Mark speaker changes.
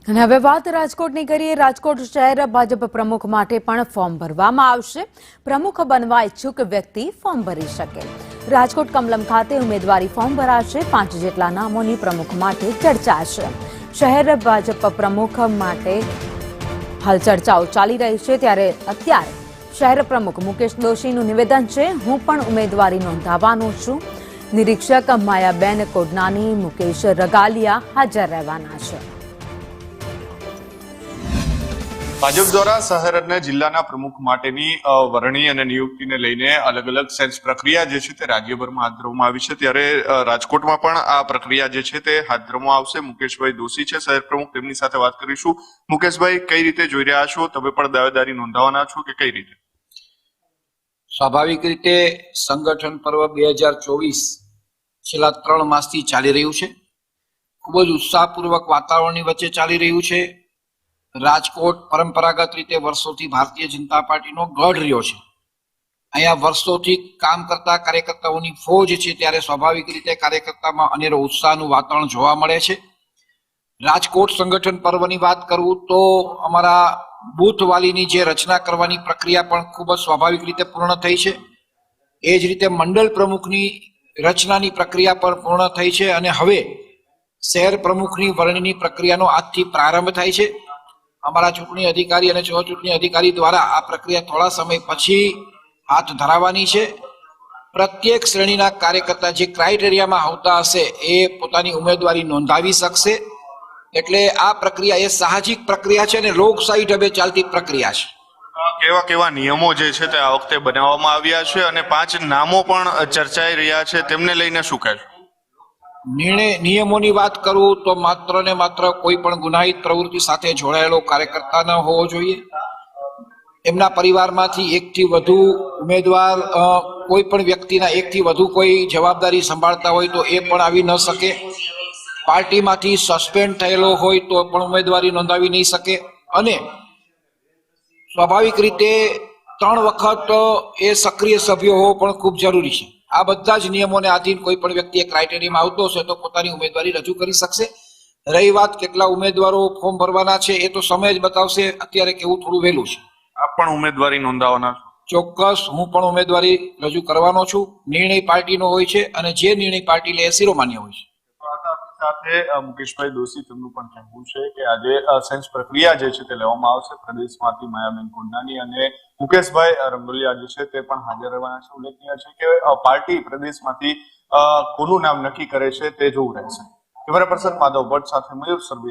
Speaker 1: અને હવે વાત રાજકોટની કરીએ। રાજકોટ શહેર ભાજપ પ્રમુખ માટે પણ ફોર્મ ભરવામાં આવશે। પ્રમુખ બનવા ઈચ્છુક વ્યક્તિ ફોર્મ ભરી શકે। રાજકોટ કમલમ ખાતે ઉમેદવારી ફોર્મ ભરાશે। 5 જેટલા નામોની પ્રમુખ માટે ચર્ચા છે। શહેર ભાજપ પ્રમુખ માટે હાલ ચર્ચાઓ ચાલી રહી છે, ત્યારે અત્યારે શહેર પ્રમુખ મુકેશ દોશીનું નિવેદન છે, હું પણ ઉમેદવારી નોંધાવવાનો છું। નિરીક્ષક માયાબેન કોડનાની, મુકેશ રગાલિયા હાજર રહેવાના છે।
Speaker 2: ભાજપ દ્વારા શહેર અને જિલ્લાના પ્રમુખ માટેની વરણી અને નિયુક્તિને લઈને અલગ અલગ સેન્સ પ્રક્રિયા જે છે તે રાજ્યભરમાં હાથ ધરવામાં આવી છે, ત્યારે રાજકોટમાં પણ આ પ્રક્રિયા જે છે તે હાથ ધરવામાં આવશે। મુકેશભાઈ દોશી છે શહેર પ્રમુખ, તેમની સાથે વાત કરીશું। મુકેશભાઈ, કઈ રીતે જોઈ રહ્યા છો? તમે પણ દાવેદારી નોંધાવવાના છો કે કઈ રીતે?
Speaker 3: સ્વાભાવિક રીતે સંગઠન પર્વ 2024 છેલ્લા 3 માસથી ચાલી રહ્યું છે। ખૂબ જ ઉત્સાહપૂર્વક વાતાવરણની વચ્ચે ચાલી રહ્યું છે। રાજકોટ પરંપરાગત રીતે વર્ષોથી ભારતીય જનતા પાર્ટીનો ગઢ રહ્યો છે। અહીંયા વર્ષોથી કામ કરતા કાર્યકર્તાઓની ફોજ છે, ત્યારે સ્વાભાવિક રીતે કાર્યકર્તામાં અનેરો ઉત્સાહનું વાતાવરણ જોવા મળે છે। રાજકોટ સંગઠન પર્વની વાત કરું તો અમારા બૂથ વાલીની જે રચના કરવાની પ્રક્રિયા પણ ખૂબ જ સ્વાભાવિક રીતે પૂર્ણ થઈ છે। એ જ રીતે મંડળ પ્રમુખની રચનાની પ્રક્રિયા પણ પૂર્ણ થઈ છે અને હવે શહેર પ્રમુખની વરણીની પ્રક્રિયાનો આજથી પ્રારંભ થાય છે। અમારા ચૂંટણી અધિકારી અને ચૂંટણી અધિકારી દ્વારા આ પ્રક્રિયા થોડા સમય પછી હાથ ધરાવવાની છે। પ્રત્યેક શ્રેણીના કાર્યકર્તા જે ક્રાઇટેરિયામાં આવતા હશે એ પોતાની ઉમેદવારી નોંધાવી શકશે। એટલે આ પ્રક્રિયા એ સાહજિક પ્રક્રિયા છે અને લોકશાહી ઢબે ચાલતી પ્રક્રિયા છે।
Speaker 2: કેવા કેવા નિયમો જે છે તે આ વખતે બનાવવામાં આવ્યા છે અને 5 નામો પણ ચર્ચાઈ રહ્યા છે, તેમને લઈને શું કહેશો?
Speaker 3: નિયમોની વાત કરું તો માત્ર ને માત્ર કોઈ પણ ગુનાહિત પ્રવૃત્તિ સાથે જોડાયેલો કાર્યકર્તા ન હોવો જોઈએ। એમના પરિવારમાંથી એકથી વધુ ઉમેદવાર, કોઈ પણ વ્યક્તિના એકથી વધુ કોઈ જવાબદારી સંભાળતા હોય તો એ પણ આવી ન શકે। પાર્ટીમાંથી સસ્પેન્ડ થયેલો હોય તો પણ ઉમેદવારી નોંધાવી નહીં શકે અને સ્વાભાવિક રીતે 3 વખત એ સક્રિય સભ્ય હોવો પણ ખૂબ જરૂરી છે। આ બધા જ નિયમોને આધીન કોઈ પણ વ્યક્તિ ક્રાઇટેરિયામાં આવતો હશે તો પોતાની ઉમેદવારી રજૂ કરી શકશે। રહી વાત કેટલા ઉમેદવારો ફોર્મ ભરવાના છે એ તો સમય જ બતાવશે, અત્યારે કેવું થોડું વહેલું છે।
Speaker 2: આપ પણ ઉમેદવારી નોંધાવવાના છો?
Speaker 3: ચોક્કસ, હું પણ ઉમેદવારી રજૂ કરવાનો છું। નિર્ણય પાર્ટીનો હોય છે અને જે નિર્ણય પાર્ટી લે એ શિરોમાન્ય હોય છે।
Speaker 2: સાથે મુકેશભાઈ દોશી, તેમનું પણ કહેવું છે કે આજે સેન્સ પ્રક્રિયા જે છે તે લેવામાં આવશે। પ્રદેશમાંથી માયાબેન કોડનાની અને મુકેશભાઈ રંગોલિયા જે છે તે પણ હાજર રહેવાના છે। ઉલ્લેખનીય છે કે પાર્ટી પ્રદેશમાંથી કોનું નામ નક્કી કરે છે તે જોવું રહેશે। કેમેરા પર્સન માધવ ભટ્ટ સાથે મયુર સરબી।